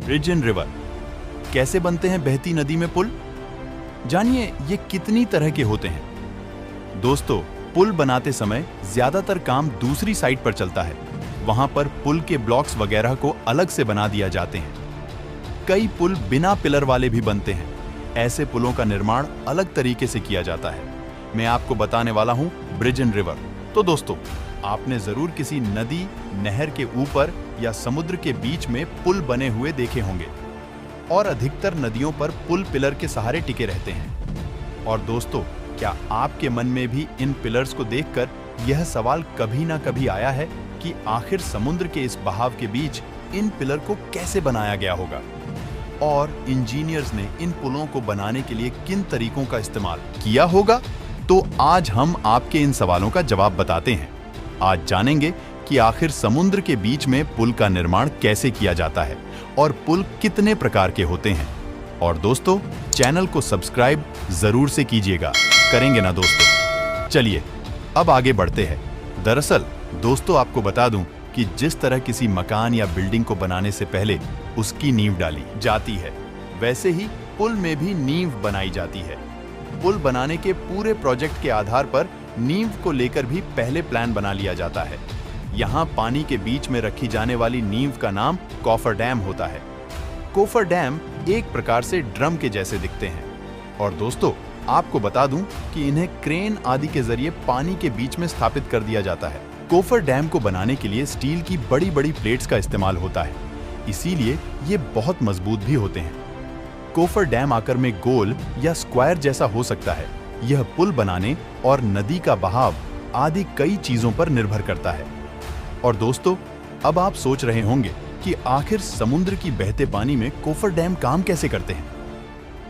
Bridge इन river. कैसे बनते हैं बहती नदी में पुल? जानिए ये कितनी तरह के होते हैं। दोस्तों, पुल बनाते समय ज्यादातर काम दूसरी साइड पर चलता है। वहां पर पुल के ब्लॉक्स वगैरह को अलग से बना दिया जाते हैं। कई पुल बिना पिलर वाले भी बनते हैं। ऐसे पुलों का निर्माण अलग तरीके से किया जाता है। मैं आपको बताने वाला हूं ब्रिज इन रिवर। तो दोस्तों, आपने जरूर किसी नदी, नहर के ऊपर या समुद्र के बीच में पुल बने हुए देखे होंगे और अधिकतर नदियों पर पुल पिलर के सहारे टिके रहते हैं। और दोस्तों, क्या आपके मन में भी इन पिलर्स को देखकर यह सवाल कभी ना कभी आया है कि आखिर समुद्र के इस बहाव के बीच इन पिलर को कैसे बनाया गया होगा और इंजीनियर्स ने इन पुलों को बनाने के लिए किन तरीकों का इस्तेमाल किया होगा? तो आज हम आपके इन सवालों का जवाब बताते हैं। आज जानेंगे कि आखिर समुद्र के बीच में पुल का निर्माण कैसे किया जाता है और पुल कितने प्रकार के होते हैं। और दोस्तों, चैनल को सब्सक्राइब जरूर से कीजिएगा। करेंगे ना दोस्तों? चलिए अब आगे बढ़ते हैं। दरअसल दोस्तों, आपको बता दूं कि जिस तरह किसी मकान या बिल्डिंग को बनाने से पहले उसकी नींव डाली जाती है, वैसे ही पुल में भी नींव बनाई जाती है। पुल बनाने के पूरे प्रोजेक्ट के आधार पर नींव को लेकर भी पहले प्लान बना लिया जाता है। यहाँ पानी के बीच में रखी जाने वाली नींव का नाम कॉफर डैम होता है। कॉफर डैम एक प्रकार से ड्रम के जैसे दिखते हैं। और दोस्तों, आपको बता दूं कि इन्हें क्रेन आदि के जरिए पानी के बीच में स्थापित कर दिया जाता है। कॉफर डैम को बनाने के लिए स्टील की बड़ी बड़ी प्लेट्स का इस्तेमाल होता है, इसीलिए ये बहुत मजबूत भी होते हैं। कॉफर डैम आकार में गोल या स्क्वायर जैसा हो सकता है। यह पुल बनाने और नदी का बहाव आदि कई चीजों पर निर्भर करता है। और दोस्तों, अब आप सोच रहे होंगे कि आखिर समुद्र की बहते पानी में कॉफर डैम काम कैसे करते हैं।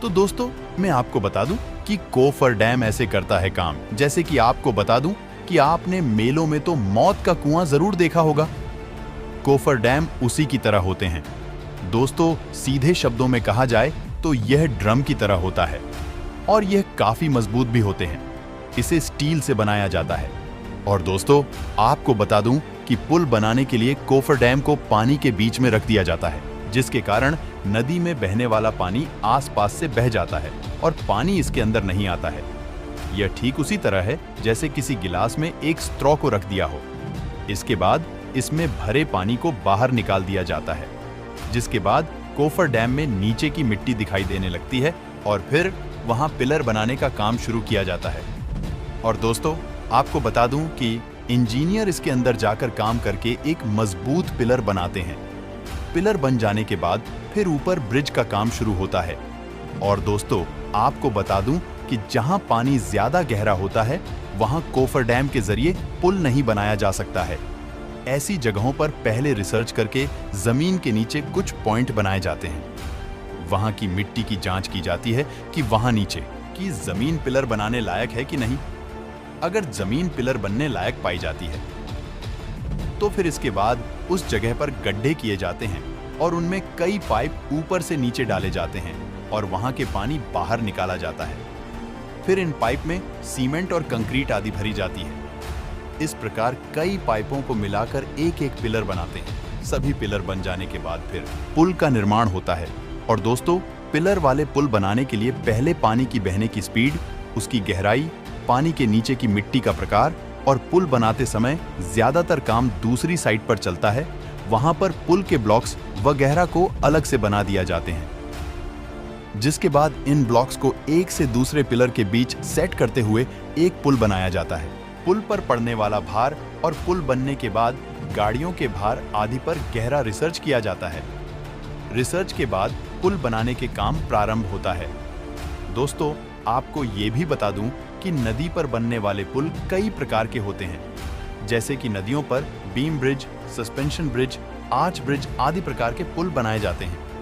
तो दोस्तों, मैं आपको बता दूं कि कॉफर डैम ऐसे करता है काम जैसे कि आपको बता दूं कि आपने मेलों में तो मौत का कुआं जरूर देखा होगा। कॉफर डैम उसी की तरह होते हैं। दोस्तों, सीधे शब्दों में कहा जाए तो यह ड्रम की तरह होता है और यह काफी मजबूत भी होते हैं। इसे स्टील से बनाया जाता है। और दोस्तों, आपको बता दूं कि पुल बनाने के लिए कॉफर डैम को पानी के बीच में रख दिया जाता है, जिसके कारण नदी में बहने वाला पानी आसपास से बह जाता है और पानी इसके अंदर नहीं आता है। यह ठीक उसी तरह है जैसे किसी गिलास में एक स्ट्रॉ को रख दिया हो। इसके बाद इसमें भरे पानी को बाहर निकाल दिया जाता है, जिसके बाद कॉफर डैम में नीचे की मिट्टी दिखाई देने लगती है और फिर वहां पिलर बनाने का काम शुरू किया जाता है। और दोस्तों, आपको बता दूं कि इंजीनियर इसके अंदर जाकर काम करके एक मजबूत पिलर बनाते हैं। पिलर बन जाने के बाद फिर ऊपर ब्रिज का काम शुरू होता है। और दोस्तों, आपको बता दूं कि जहां पानी ज्यादा गहरा होता है, वहां कॉफर डैम के जरिए पुल नहीं बनाया जा सकता है। ऐसी जगहों पर पहले रिसर्च करके जमीन के नीचे कुछ पॉइंट बनाए जाते हैं। वहां की मिट्टी की जांच की जाती है कि वहां नीचे की जमीन पिलर बनाने लायक है कि नहीं। अगर जमीन पिलर बनने लायक पाई जाती है, तो फिर इसके बाद उस जगह पर गड्ढे किए जाते हैं और उनमें कई पाइप ऊपर से नीचे डाले जाते हैं और वहां के पानी बाहर निकाला जाता है। फिर इन पाइप में सीमेंट और कंक्रीट आदि भरी जाती है। इस प्रकार कई पाइपों को मिलाकर एक एक पिलर बनाते हैं। सभी पिलर बन जाने के बाद फिर पुल का निर्माण होता है। और दोस्तों, पिलर वाले पुल बनाने के लिए पहले पानी की बहने की स्पीड, उसकी गहराई, पानी के नीचे की मिट्टी का प्रकार और पुल बनाते समय ज्यादातर काम दूसरी साइड पर चलता है। वहां पर पुल के ब्लॉक्स वगैरह को अलग से बना दिया जाते हैं, जिसके बाद इन ब्लॉक्स को एक से दूसरे पिलर के बीच सेट करते हुए एक पुल बनाया जाता है। पुल पर पड़ने वाला भार और पुल बनने के बाद गाड़ियों के भार आदि पर गहरा रिसर्च किया जाता है। रिसर्च के बाद पुल बनाने के काम प्रारंभ होता है। दोस्तों, आपको ये भी बता दूं कि नदी पर बनने वाले पुल कई प्रकार के होते हैं, जैसे कि नदियों पर beam bridge, suspension bridge, arch bridge आदि प्रकार के पुल बनाए जाते हैं।